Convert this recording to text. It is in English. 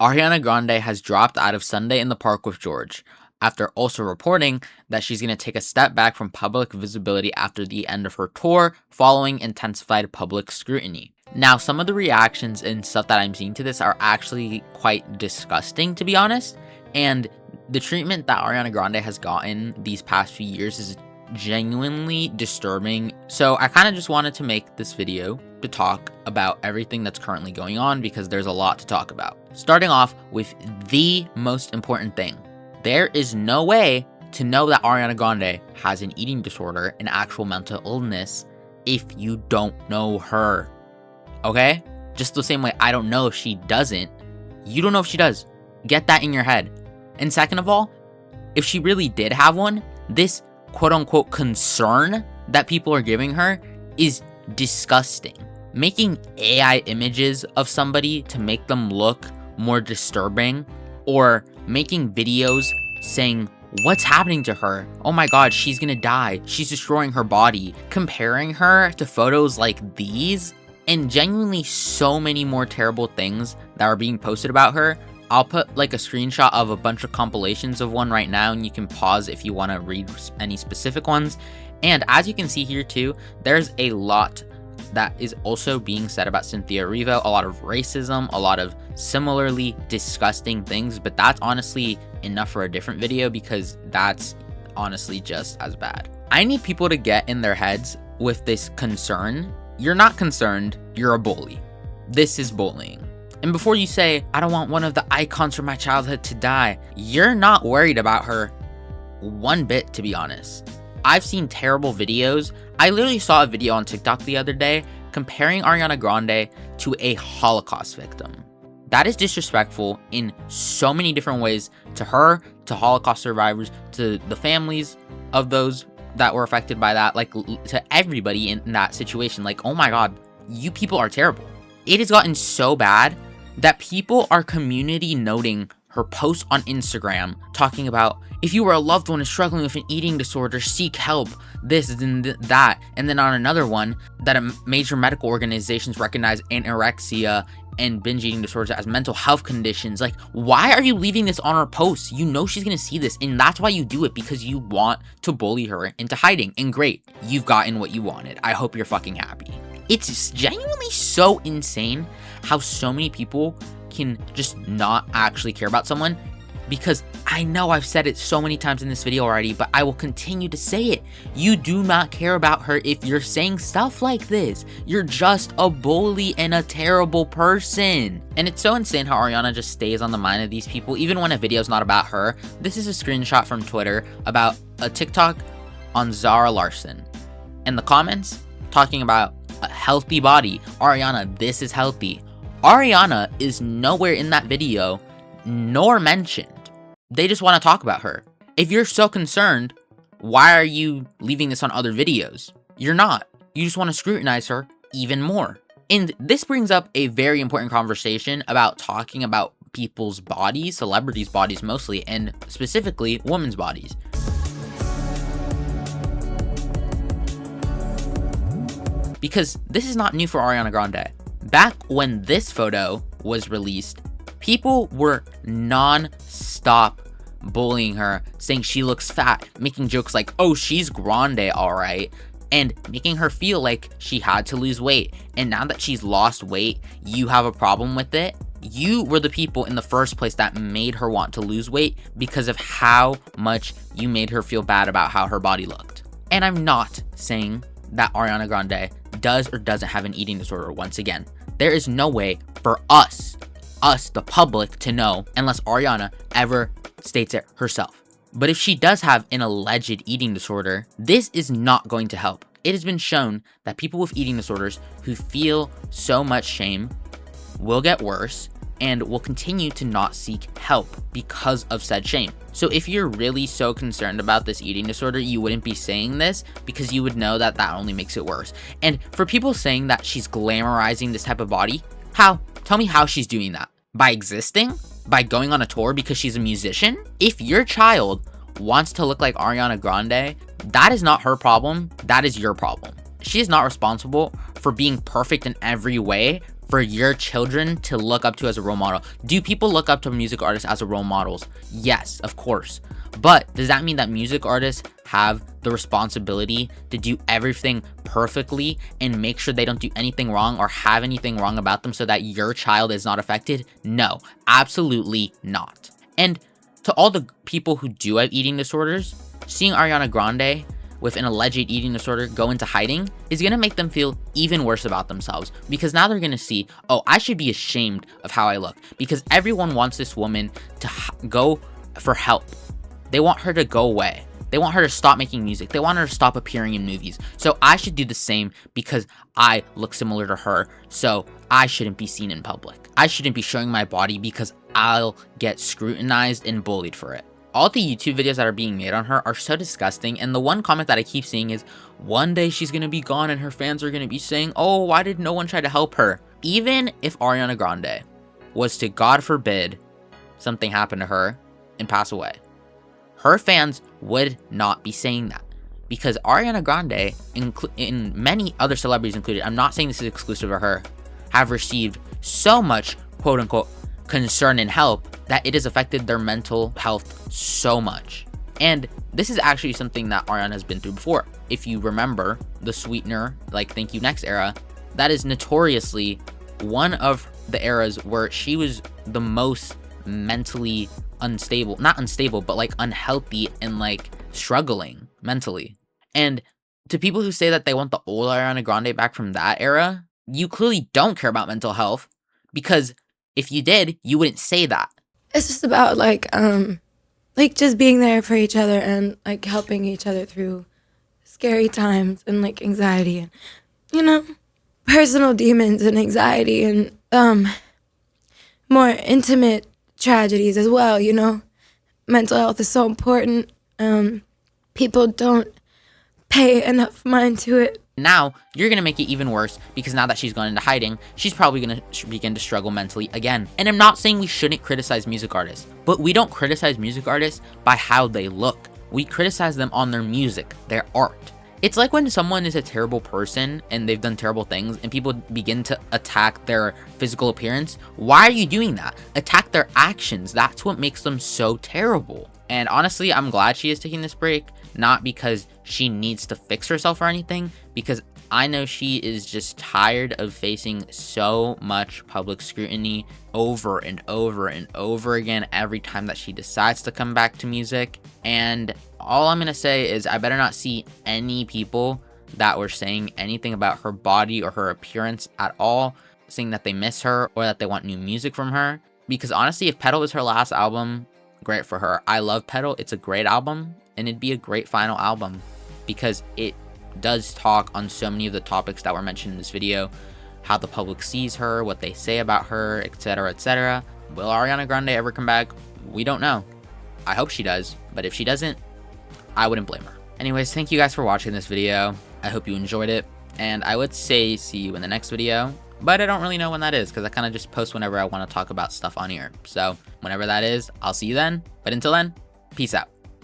Ariana Grande has dropped out of Sunday in the Park with George, after also reporting that she's going to take a step back from public visibility after the end of her tour following intensified public scrutiny. Now, some of the reactions and stuff that I'm seeing to this are actually quite disgusting, to be honest, and the treatment that Ariana Grande has gotten these past few years is genuinely disturbing. So I kind of just wanted to make this video to talk about everything that's currently going on because there's a lot to talk about. Starting off with the most important thing. There is no way to know that Ariana Grande has an eating disorder, an actual mental illness, if you don't know her. Okay? Just the same way I don't know if she doesn't. You don't know if she does. Get that in your head. And second of all, if she really did have one, this quote-unquote concern that people are giving her is disgusting. Making AI images of somebody to make them look more disturbing, or making videos saying what's happening to her, oh my god, she's gonna die, she's destroying her body, comparing her to photos like these, and genuinely so many more terrible things that are being posted about her. I'll put like a screenshot of a bunch of compilations of one right now, and you can pause if you want to read any specific ones. And as you can see here too, there's a lot that is also being said about Cynthia Erivo, a lot of racism, a lot of similarly disgusting things, but that's honestly enough for a different video because that's honestly just as bad. I need people to get in their heads with this concern. You're not concerned, you're a bully. This is bullying. And before you say, I don't want one of the icons from my childhood to die, you're not worried about her one bit, to be honest. I've seen terrible videos. I literally saw a video on TikTok the other day comparing Ariana Grande to a Holocaust victim. That is disrespectful in so many different ways to her, to Holocaust survivors, to the families of those that were affected by that, like to everybody in that situation. Like, oh my god, you people are terrible. It has gotten so bad that people are community noting her post on Instagram talking about, if you were a loved one is struggling with an eating disorder, seek help, this and that. And then on another one, that major medical organizations recognize anorexia and binge eating disorders as mental health conditions. Like, why are you leaving this on her post? You know she's gonna see this, and that's why you do it, because you want to bully her into hiding. And great, you've gotten what you wanted. I hope you're fucking happy. It's genuinely so insane how so many people can just not actually care about someone, because I know I've said it so many times in this video already, but I will continue to say it. You do not care about her if you're saying stuff like this. You're just a bully and a terrible person. And it's so insane how Ariana just stays on the mind of these people, even when a video is not about her. This is a screenshot from Twitter about a TikTok on Zara Larson. And the comments talking about a healthy body. Ariana, this is healthy. Ariana is nowhere in that video nor mentioned. They just want to talk about her. If you're so concerned, why are you leaving this on other videos? You're not. You just want to scrutinize her even more. And this brings up a very important conversation about talking about people's bodies, celebrities' bodies mostly, and specifically women's bodies. Because this is not new for Ariana Grande. Back when this photo was released, people were non-stop bullying her, saying she looks fat, making jokes like, oh, she's Grande, alright, and making her feel like she had to lose weight. And now that she's lost weight, you have a problem with it? You were the people in the first place that made her want to lose weight because of how much you made her feel bad about how her body looked. And I'm not saying that Ariana Grande does or doesn't have an eating disorder. Once again, there is no way for us, the public, to know unless Ariana ever states it herself. But if she does have an alleged eating disorder, this is not going to help. It has been shown that people with eating disorders who feel so much shame will get worse and will continue to not seek help because of said shame. So if you're really so concerned about this eating disorder, you wouldn't be saying this, because you would know that that only makes it worse. And for people saying that she's glamorizing this type of body, how? Tell me how she's doing that. By existing? By going on a tour because she's a musician? If your child wants to look like Ariana Grande, that is not her problem, that is your problem. She is not responsible for being perfect in every way for your children to look up to as a role model. Do people look up to music artists as a role models? Yes, of course. But does that mean that music artists have the responsibility to do everything perfectly and make sure they don't do anything wrong or have anything wrong about them so that your child is not affected? No, absolutely not. And to all the people who do have eating disorders, seeing Ariana Grande with an alleged eating disorder go into hiding is going to make them feel even worse about themselves, because now they're going to see, oh, I should be ashamed of how I look, because everyone wants this woman to go for help. They want her to go away. They want her to stop making music. They want her to stop appearing in movies. So I should do the same because I look similar to her. So I shouldn't be seen in public. I shouldn't be showing my body because I'll get scrutinized and bullied for it. All the YouTube videos that are being made on her are so disgusting, and the one comment that I keep seeing is, one day she's gonna be gone and her fans are gonna be saying, oh, why did no one try to help her? Even if Ariana Grande was to, God forbid, something happen to her and pass away, her fans would not be saying that, because Ariana Grande, and many other celebrities included, I'm not saying this is exclusive to her, have received so much quote-unquote concern and help that it has affected their mental health so much. And this is actually something that Ariana has been through before. If you remember the Sweetener, like Thank You Next era, that is notoriously one of the eras where she was the most mentally unstable, not unstable, but like unhealthy and like struggling mentally. And to people who say that they want the old Ariana Grande back from that era, you clearly don't care about mental health, because if you did, you wouldn't say that. It's just about like just being there for each other and like helping each other through scary times and like anxiety and, you know, personal demons and anxiety and more intimate tragedies as well, you know. Mental health is so important. People don't pay enough mind to it. Now, you're going to make it even worse, because now that she's gone into hiding, she's probably going to begin to struggle mentally again. And I'm not saying we shouldn't criticize music artists, but we don't criticize music artists by how they look. We criticize them on their music, their art. It's like when someone is a terrible person and they've done terrible things and people begin to attack their physical appearance. Why are you doing that? Attack their actions. That's what makes them so terrible. And honestly, I'm glad she is taking this break, not because she needs to fix herself or anything, because I know she is just tired of facing so much public scrutiny over and over and over again every time that she decides to come back to music. And all I'm gonna say is I better not see any people that were saying anything about her body or her appearance at all, saying that they miss her or that they want new music from her. Because honestly, if Petal was her last album, great for her. I love Petal. It's a great album, and it'd be a great final album because it does talk on so many of the topics that were mentioned in this video, how the public sees her, what they say about her, etc., etc. Will Ariana Grande ever come back? We don't know. I hope she does, but if she doesn't, I wouldn't blame her. Anyways, thank you guys for watching this video. I hope you enjoyed it, and I would say see you in the next video, but I don't really know when that is because I kind of just post whenever I want to talk about stuff on here. So whenever that is, I'll see you then. But until then, peace out.